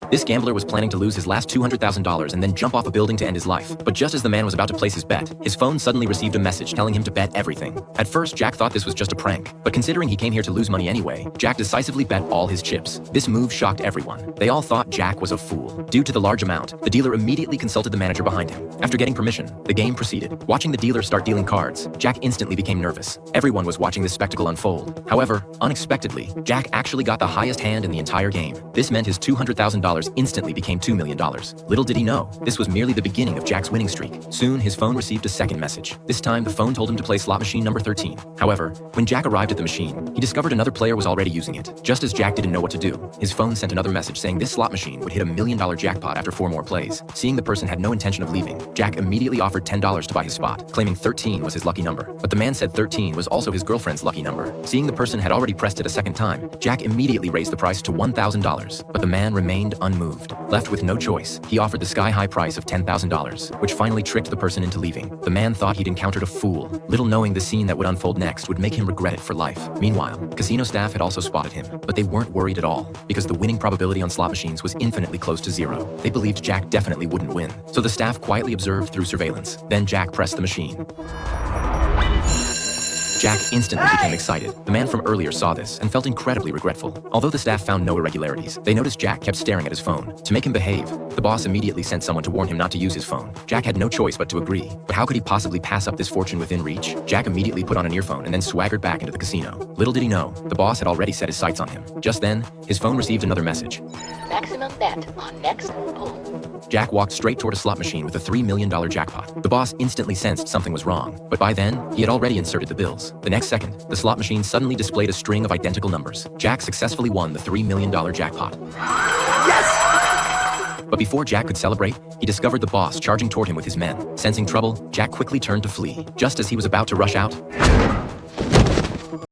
This gambler was planning to lose his last $200,000 and then jump off a building to end his life. But just as the man was about to place his bet, his phone suddenly received a message telling him to bet everything. At first, Jack thought this was just a prank, but considering he came here to lose money anyway, Jack decisively bet all his chips. This move shocked everyone. They all thought Jack was a fool. Due to the large amount, the dealer immediately consulted the manager behind him. After getting permission, the game proceeded. Watching the dealer start dealing cards, Jack instantly became nervous. Everyone was watching this spectacle unfold. However, unexpectedly, Jack actually got the highest hand in the entire game. This meant his $200,000 instantly became $2 million. Little did he know, this was merely the beginning of Jack's winning streak. Soon, his phone received a second message. This time, the phone told him to play slot machine number 13. However, when Jack arrived at the machine, he discovered another player was already using it. Just as Jack didn't know what to do, his phone sent another message saying this slot machine would hit $1 million jackpot after 4 more plays. Seeing the person had no intention of leaving, Jack immediately offered $10 to buy his spot, claiming 13 was his lucky number. But the man said 13 was also his girlfriend's lucky number. Seeing the person had already pressed it a second time, Jack immediately raised the price to $1,000. But the man remained unmoved. Left with no choice, he offered the sky-high price of $10,000, which finally tricked the person into leaving. The man thought he'd encountered a fool, little knowing the scene that would unfold next would make him regret it for life. Meanwhile, casino staff had also spotted him, but they weren't worried at all, because the winning probability on slot machines was infinitely close to 0. They believed Jack definitely wouldn't win, so the staff quietly observed through surveillance. Then Jack pressed the machine. Jack instantly became excited. The man from earlier saw this and felt incredibly regretful. Although the staff found no irregularities, they noticed Jack kept staring at his phone. To make him behave, the boss immediately sent someone to warn him not to use his phone. Jack had no choice but to agree. But how could he possibly pass up this fortune within reach? Jack immediately put on an earphone and then swaggered back into the casino. Little did he know, the boss had already set his sights on him. Just then, his phone received another message. Maximum bet on next pull. Jack walked straight toward a slot machine with a $3 million jackpot. The boss instantly sensed something was wrong, but by then, he had already inserted the bills. The next second, the slot machine suddenly displayed a string of identical numbers. Jack successfully won the $3 million jackpot. Yes! But before Jack could celebrate, he discovered the boss charging toward him with his men. Sensing trouble, Jack quickly turned to flee. Just as he was about to rush out,